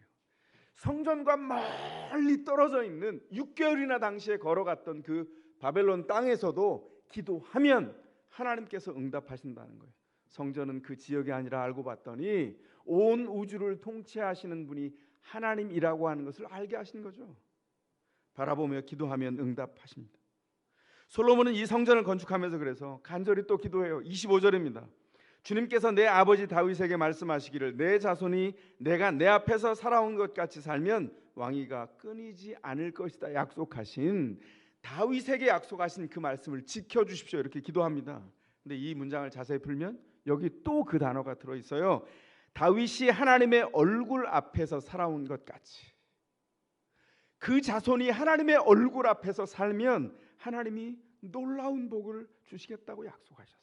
성전과 멀리 떨어져 있는 6개월이나 당시에 걸어갔던 그 바벨론 땅에서도 기도하면 하나님께서 응답하신다는 거예요. 성전은 그 지역이 아니라 알고 봤더니 온 우주를 통치하시는 분이 하나님이라고 하는 것을 알게 하신 거죠. 바라보며 기도하면 응답하십니다. 솔로몬은 이 성전을 건축하면서 그래서 간절히 또 기도해요. 25절입니다. 주님께서 내 아버지 다윗에게 말씀하시기를 내 자손이 내가 내 앞에서 살아온 것 같이 살면 왕위가 끊이지 않을 것이다 약속하신, 다윗에게 약속하신 그 말씀을 지켜주십시오, 이렇게 기도합니다. 근데 이 문장을 자세히 풀면 여기 또 그 단어가 들어있어요. 다윗이 하나님의 얼굴 앞에서 살아온 것 같이, 그 자손이 하나님의 얼굴 앞에서 살면 하나님이 놀라운 복을 주시겠다고 약속하셨어요.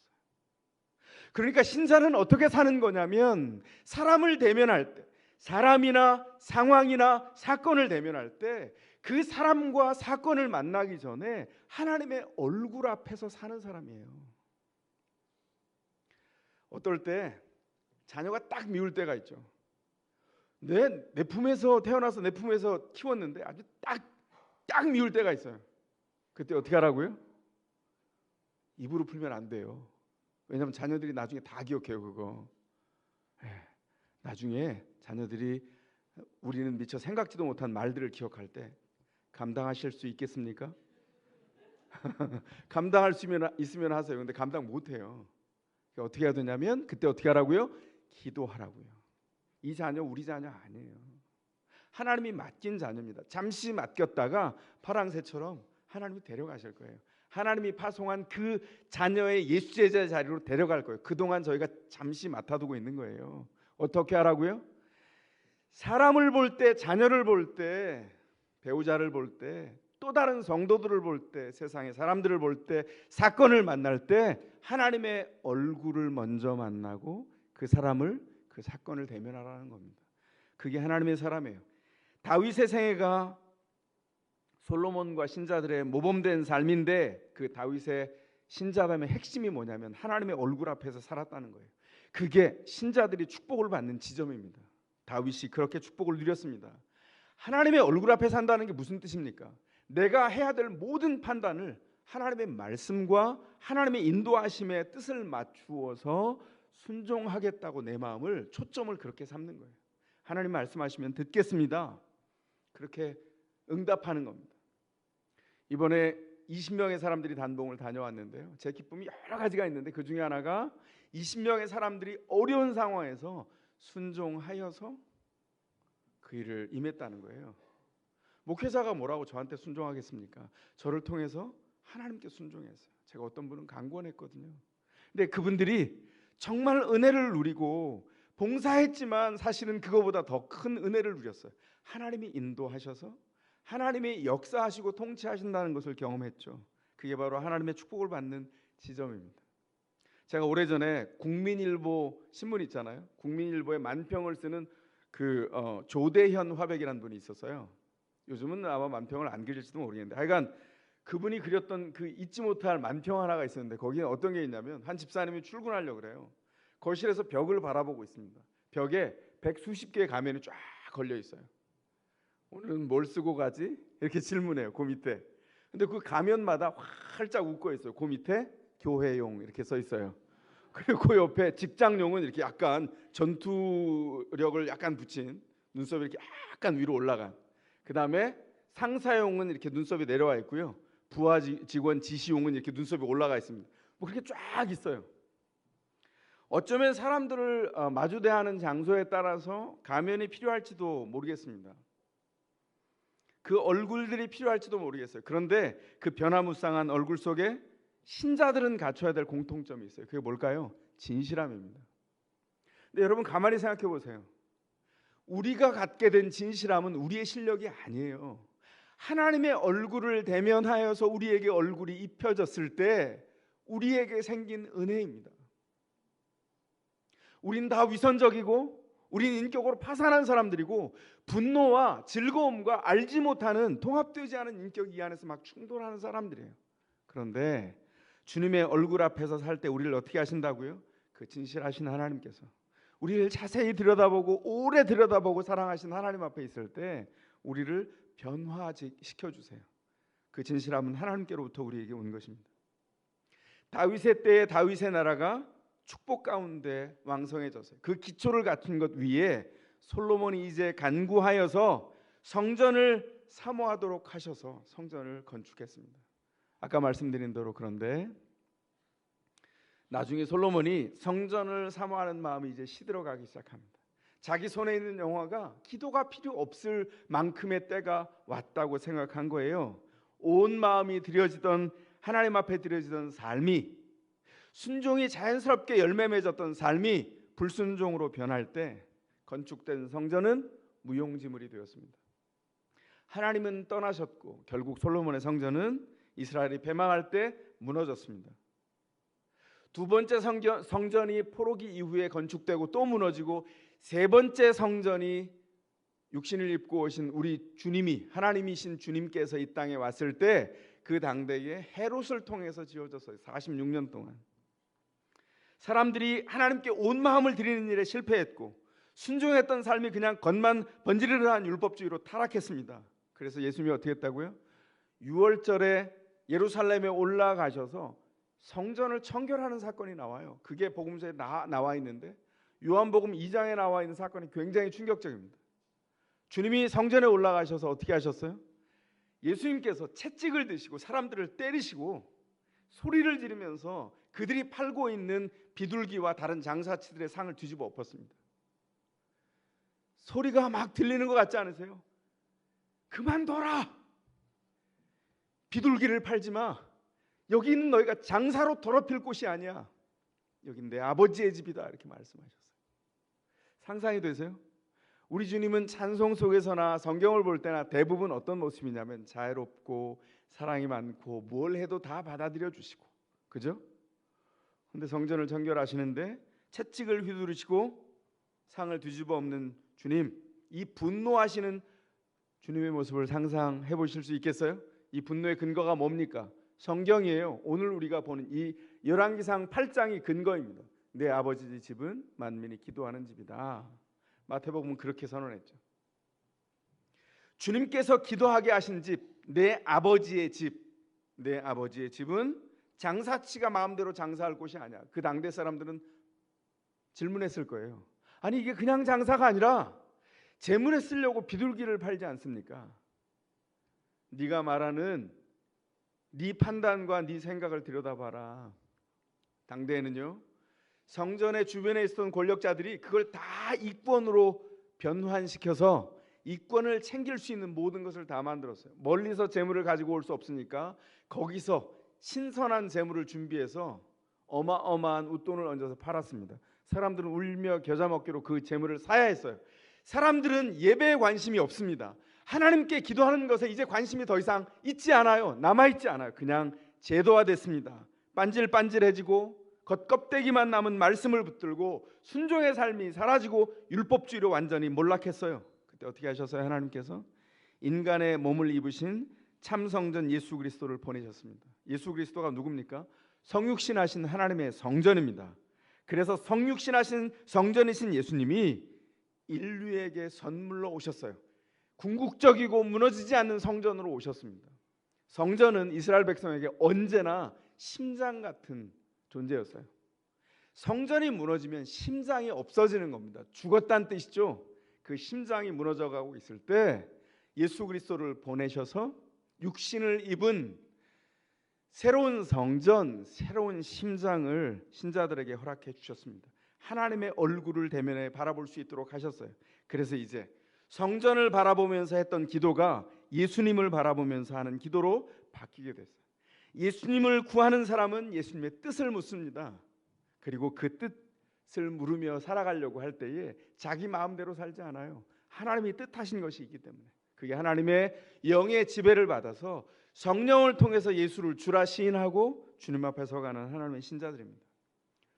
그러니까 신자는 어떻게 사는 거냐면, 사람을 대면할 때, 사람이나 상황이나 사건을 대면할 때 그 사람과 사건을 만나기 전에 하나님의 얼굴 앞에서 사는 사람이에요. 어떨 때 자녀가 딱 미울 때가 있죠. 내 품에서 태어나서 내 품에서 키웠는데 아주 딱 미울 때가 있어요. 그때 어떻게 하라고요? 입으로 풀면 안 돼요. 왜냐하면 자녀들이 나중에 다 기억해요, 그거. 나중에 자녀들이 우리는 미처 생각지도 못한 말들을 기억할 때 감당하실 수 있겠습니까? 감당할 수 있으면 하세요. 근데 감당 못해요. 어떻게 해야 되냐면 그때 어떻게 하라고요? 기도하라고요. 이 자녀 우리 자녀 아니에요. 하나님이 맡긴 자녀입니다. 잠시 맡겼다가 파랑새처럼 하나님이 데려가실 거예요. 하나님이 파송한 그 자녀의 예수 제자 자리로 데려갈 거예요. 그동안 저희가 잠시 맡아두고 있는 거예요. 어떻게 하라고요? 사람을 볼 때, 자녀를 볼 때, 배우자를 볼 때, 또 다른 성도들을 볼 때, 세상의 사람들을 볼 때, 사건을 만날 때 하나님의 얼굴을 먼저 만나고 그 사람을, 그 사건을 대면하라는 겁니다. 그게 하나님의 사람이에요. 다윗의 생애가 솔로몬과 신자들의 모범된 삶인데, 그 다윗의 신자됨의 핵심이 뭐냐면 하나님의 얼굴 앞에서 살았다는 거예요. 그게 신자들이 축복을 받는 지점입니다. 다윗이 그렇게 축복을 누렸습니다. 하나님의 얼굴 앞에 산다는 게 무슨 뜻입니까? 내가 해야 될 모든 판단을 하나님의 말씀과 하나님의 인도하심의 뜻을 맞추어서 순종하겠다고 내 마음을, 초점을 그렇게 삼는 거예요. 하나님 말씀하시면 듣겠습니다. 그렇게 응답하는 겁니다. 이번에 20명의 사람들이 단봉을 다녀왔는데요. 제 기쁨이 여러 가지가 있는데 그 중에 하나가 20명의 사람들이 어려운 상황에서 순종하여서 그 일을 임했다는 거예요. 목회자가 뭐라고 저한테 순종하겠습니까? 저를 통해서 하나님께 순종했어요. 제가 어떤 분은 강권했거든요. 근데 그분들이 정말 은혜를 누리고 봉사했지만 사실은 그거보다 더 큰 은혜를 누렸어요. 하나님이 인도하셔서 하나님이 역사하시고 통치하신다는 것을 경험했죠. 그게 바로 하나님의 축복을 받는 지점입니다. 제가 오래전에 국민일보 신문 있잖아요. 국민일보에 만평을 쓰는 그 조대현 화백이라는 분이 있었어요. 요즘은 아마 만평을 안 그릴지도 모르겠는데, 하여간 그분이 그렸던 그 잊지 못할 만평 하나가 있었는데, 거기에 어떤 게 있냐면 한 집사님이 출근하려고 그래요. 거실에서 벽을 바라보고 있습니다. 벽에 100수십 개의 가면이 쫙 걸려 있어요. 오늘은 뭘 쓰고 가지? 이렇게 질문해요. 그 밑에. 근데 그 가면마다 활짝 웃고 있어요. 그 밑에 교회용 이렇게 써 있어요. 그리고 그 옆에 직장용은 이렇게 약간 전투력을 약간 붙인 눈썹이 이렇게 약간 위로 올라간, 그 다음에 상사용은 이렇게 눈썹이 내려와 있고요. 부하 직원 지시용은 이렇게 눈썹이 올라가 있습니다. 뭐 그렇게 쫙 있어요. 어쩌면 사람들을 마주대하는 장소에 따라서 가면이 필요할지도 모르겠습니다. 그 얼굴들이 필요할지도 모르겠어요. 그런데 그 변화무쌍한 얼굴 속에 신자들은 갖춰야 될 공통점이 있어요. 그게 뭘까요? 진실함입니다. 근데 여러분 가만히 생각해 보세요. 우리가 갖게 된 진실함은 우리의 실력이 아니에요. 하나님의 얼굴을 대면하여서 우리에게 얼굴이 입혀졌을 때 우리에게 생긴 은혜입니다. 우린 다 위선적이고 우린 인격으로 파산한 사람들이고 분노와 즐거움과 알지 못하는, 통합되지 않은 인격이 이 안에서 막 충돌하는 사람들이에요. 그런데 주님의 얼굴 앞에서 살 때 우리를 어떻게 하신다고요? 그 진실하신 하나님께서 우리를 자세히 들여다보고 오래 들여다보고 사랑하신 하나님 앞에 있을 때 우리를 변화시켜 주세요. 그 진실함은 하나님께로부터 우리에게 온 것입니다. 다윗의 때에 다윗의 나라가 축복 가운데 왕성해졌어요. 그 기초를 갖춘 것 위에 솔로몬이 이제 간구하여서 성전을 사모하도록 하셔서 성전을 건축했습니다. 아까 말씀드린 대로 그런데 나중에 솔로몬이 성전을 사모하는 마음이 이제 시들어가기 시작합니다. 자기 손에 있는 영화가 기도가 필요 없을 만큼의 때가 왔다고 생각한 거예요. 온 마음이 드려지던 하나님 앞에 드려지던 삶이 순종이 자연스럽게 열매 맺었던 삶이 불순종으로 변할 때 건축된 성전은 무용지물이 되었습니다. 하나님은 떠나셨고 결국 솔로몬의 성전은 이스라엘이 패망할 때 무너졌습니다. 두 번째 성전이 포로기 이후에 건축되고 또 무너지고 세 번째 성전이 육신을 입고 오신 우리 주님이 하나님이신 주님께서 이 땅에 왔을 때 그 당대에 헤롯을 통해서 지어졌어요. 46년 동안 사람들이 하나님께 온 마음을 드리는 일에 실패했고 순종했던 삶이 그냥 겉만 번지르르한 율법주의로 타락했습니다. 그래서 예수님이 어떻게 했다고요? 6월절에 예루살렘에 올라가셔서 성전을 청결하는 사건이 나와요. 그게 복음서에 나와 있는데 요한복음 2장에 나와 있는 사건이 굉장히 충격적입니다. 주님이 성전에 올라가셔서 어떻게 하셨어요? 예수님께서 채찍을 드시고 사람들을 때리시고 소리를 지르면서 그들이 팔고 있는 비둘기와 다른 장사치들의 상을 뒤집어 엎었습니다. 소리가 막 들리는 것 같지 않으세요? 그만둬라! 비둘기를 팔지 마. 여기는 너희가 장사로 더럽힐 곳이 아니야. 여긴 내 아버지의 집이다. 이렇게 말씀하셨어요. 상상이 되세요? 우리 주님은 찬송 속에서나 성경을 볼 때나 대부분 어떤 모습이냐면 자애롭고 사랑이 많고 뭘 해도 다 받아들여 주시고, 그죠? 근데 성전을 정결하시는데 채찍을 휘두르시고 상을 뒤집어 엎는 주님, 이 분노하시는 주님의 모습을 상상해 보실 수 있겠어요? 이 분노의 근거가 뭡니까? 성경이에요. 오늘 우리가 보는 이 열왕기상 8장이 근거입니다. 내 아버지 집은 만민이 기도하는 집이다. 마태복음은 그렇게 선언했죠. 주님께서 기도하게 하신 집, 내 아버지의 집, 내 아버지의 집은 장사치가 마음대로 장사할 곳이 아니야. 그 당대 사람들은 질문했을 거예요. 아니 이게 그냥 장사가 아니라 재물에 쓰려고 비둘기를 팔지 않습니까? 네가 말하는 네 판단과 네 생각을 들여다봐라. 당대에는요, 성전의 주변에 있었던 권력자들이 그걸 다 이권으로 변환시켜서 이권을 챙길 수 있는 모든 것을 다 만들었어요. 멀리서 재물을 가지고 올 수 없으니까 거기서 신선한 재물을 준비해서 어마어마한 웃돈을 얹어서 팔았습니다. 사람들은 울며 겨자 먹기로 그 재물을 사야 했어요. 사람들은 예배에 관심이 없습니다. 하나님께 기도하는 것에 이제 관심이 더 이상 있지 않아요. 남아있지 않아요. 그냥 제도화됐습니다. 반질반질해지고 겉껍데기만 남은 말씀을 붙들고 순종의 삶이 사라지고 율법주의로 완전히 몰락했어요. 그때 어떻게 하셨어요? 하나님께서 인간의 몸을 입으신 참성전 예수 그리스도를 보내셨습니다. 예수 그리스도가 누굽니까? 성육신하신 하나님의 성전입니다. 그래서 성육신하신 성전이신 예수님이 인류에게 선물로 오셨어요. 궁극적이고 무너지지 않는 성전으로 오셨습니다. 성전은 이스라엘 백성에게 언제나 심장 같은 존재였어요. 성전이 무너지면 심장이 없어지는 겁니다. 죽었다는 뜻이죠. 그 심장이 무너져가고 있을 때 예수 그리스도를 보내셔서 육신을 입은 새로운 성전, 새로운 심장을 신자들에게 허락해 주셨습니다. 하나님의 얼굴을 대면해 바라볼 수 있도록 하셨어요. 그래서 이제 성전을 바라보면서 했던 기도가 예수님을 바라보면서 하는 기도로 바뀌게 됐어요. 예수님을 구하는 사람은 예수님의 뜻을 묻습니다. 그리고 그 뜻을 물으며 살아가려고 할 때에 자기 마음대로 살지 않아요. 하나님이 뜻하신 것이 있기 때문에 그게 하나님의 영의 지배를 받아서 성령을 통해서 예수를 주라 시인하고 주님 앞에 서가는 하나님의 신자들입니다.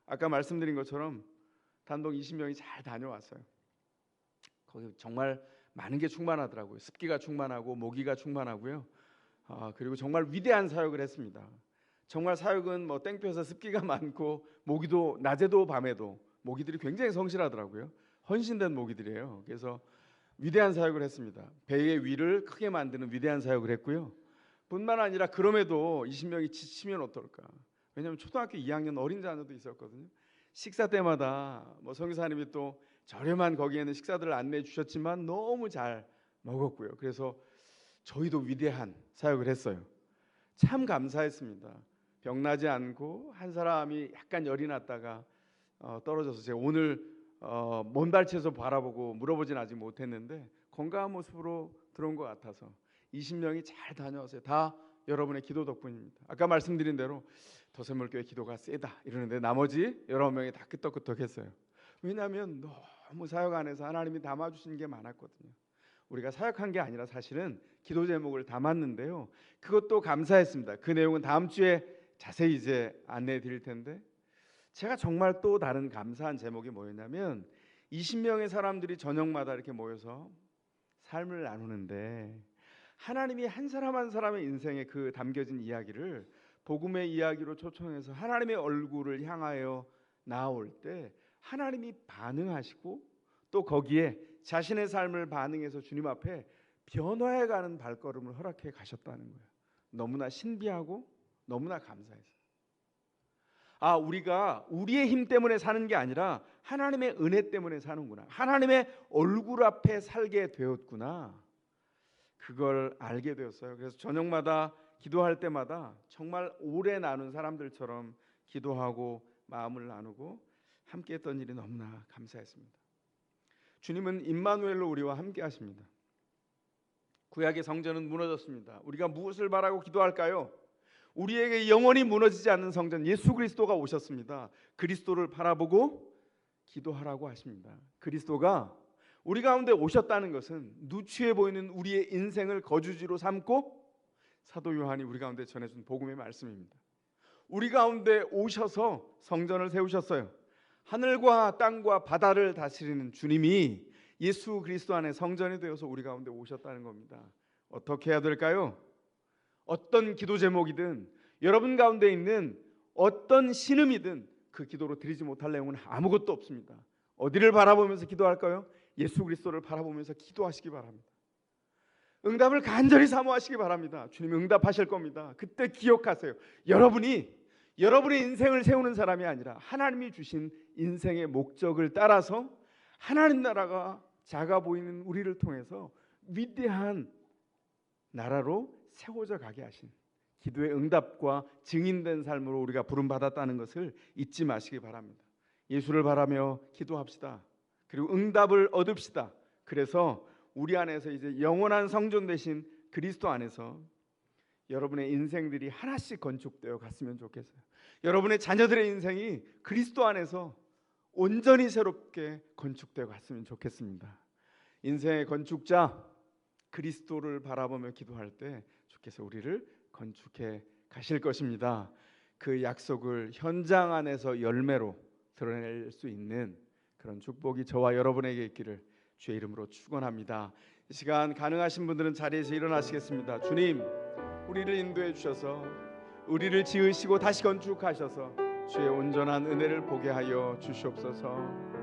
아까 말씀드린 것처럼 단독 20명이 잘 다녀왔어요. 거기 정말 많은 게 충만하더라고요. 습기가 충만하고 모기가 충만하고요. 그리고 정말 위대한 사역을 했습니다. 정말 사역은 뭐 땡볕에 습기가 많고 모기도 낮에도 밤에도 모기들이 굉장히 성실하더라고요. 헌신된 모기들이에요. 그래서 위대한 사역을 했습니다. 배의 위를 크게 만드는 위대한 사역을 했고요. 뿐만 아니라 그럼에도 20명이 지치면 어떨까? 왜냐하면 초등학교 2학년 어린 자녀도 있었거든요. 식사 때마다 뭐 성교사님이 또 저렴한 거기에는 식사들을 안내해 주셨지만 너무 잘 먹었고요. 그래서 저희도 위대한 사역을 했어요. 참 감사했습니다. 병나지 않고 한 사람이 약간 열이 났다가 떨어져서 제가 오늘 먼 발치에서 바라보고 물어보진 아직 못했는데 건강한 모습으로 들어온 것 같아서 20명이 잘 다녀왔어요. 다 여러분의 기도 덕분입니다. 아까 말씀드린 대로 도세물교회 기도가 세다 이러는데 나머지 19명이 다 끄떡끄떡했어요. 왜냐하면 너무 사역 안에서 하나님이 담아주신 게 많았거든요. 우리가 사역한 게 아니라 사실은 기도 제목을 담았는데요. 그것도 감사했습니다. 그 내용은 다음 주에 자세히 이제 안내해 드릴 텐데 제가 정말 또 다른 감사한 제목이 뭐였냐면 20명의 사람들이 저녁마다 이렇게 모여서 삶을 나누는데 하나님이 한 사람 한 사람의 인생에 그 담겨진 이야기를 복음의 이야기로 초청해서 하나님의 얼굴을 향하여 나올 때 하나님이 반응하시고 또 거기에 자신의 삶을 반응해서 주님 앞에 변화해가는 발걸음을 허락해 가셨다는 거예요. 너무나 신비하고 너무나 감사해서 우리가 우리의 힘 때문에 사는 게 아니라 하나님의 은혜 때문에 사는구나. 하나님의 얼굴 앞에 살게 되었구나. 그걸 알게 되었어요. 그래서 저녁마다 기도할 때마다 정말 오래 나눈 사람들처럼 기도하고 마음을 나누고 함께했던 일이 너무나 감사했습니다. 주님은 임마누엘로 우리와 함께 하십니다. 구약의 성전은 무너졌습니다. 우리가 무엇을 바라고 기도할까요? 우리에게 영원히 무너지지 않는 성전 예수 그리스도가 오셨습니다. 그리스도를 바라보고 기도하라고 하십니다. 그리스도가 우리 가운데 오셨다는 것은 누추해 보이는 우리의 인생을 거주지로 삼고 사도 요한이 우리 가운데 전해준 복음의 말씀입니다. 우리 가운데 오셔서 성전을 세우셨어요. 하늘과 땅과 바다를 다스리는 주님이 예수 그리스도 안에 성전이 되어서 우리 가운데 오셨다는 겁니다. 어떻게 해야 될까요? 어떤 기도 제목이든 여러분 가운데 있는 어떤 신음이든 그 기도로 드리지 못할 내용은 아무것도 없습니다. 어디를 바라보면서 기도할까요? 예수 그리스도를 바라보면서 기도하시기 바랍니다. 응답을 간절히 사모하시기 바랍니다. 주님이 응답하실 겁니다. 그때 기억하세요. 여러분이 여러분의 인생을 세우는 사람이 아니라 하나님이 주신 인생의 목적을 따라서 하나님 나라가 작아 보이는 우리를 통해서 위대한 나라로 세워져 가게 하신 기도의 응답과 증인된 삶으로 우리가 부름받았다는 것을 잊지 마시기 바랍니다. 예수를 바라며 기도합시다. 그리고 응답을 얻읍시다. 그래서 우리 안에서 이제 영원한 성전 되신 그리스도 안에서 여러분의 인생들이 하나씩 건축되어 갔으면 좋겠어요. 여러분의 자녀들의 인생이 그리스도 안에서 온전히 새롭게 건축되어 갔으면 좋겠습니다. 인생의 건축자 그리스도를 바라보며 기도할 때 주께서 우리를 건축해 가실 것입니다. 그 약속을 현장 안에서 열매로 드러낼 수 있는 그런 축복이 저와 여러분에게 있기를 주의 이름으로 축원합니다. 이 시간 가능하신 분들은 자리에서 일어나시겠습니다. 주님, 우리를 인도해 주셔서 우리를 지으시고 다시 건축하셔서 주의 온전한 은혜를 보게 하여 주시옵소서.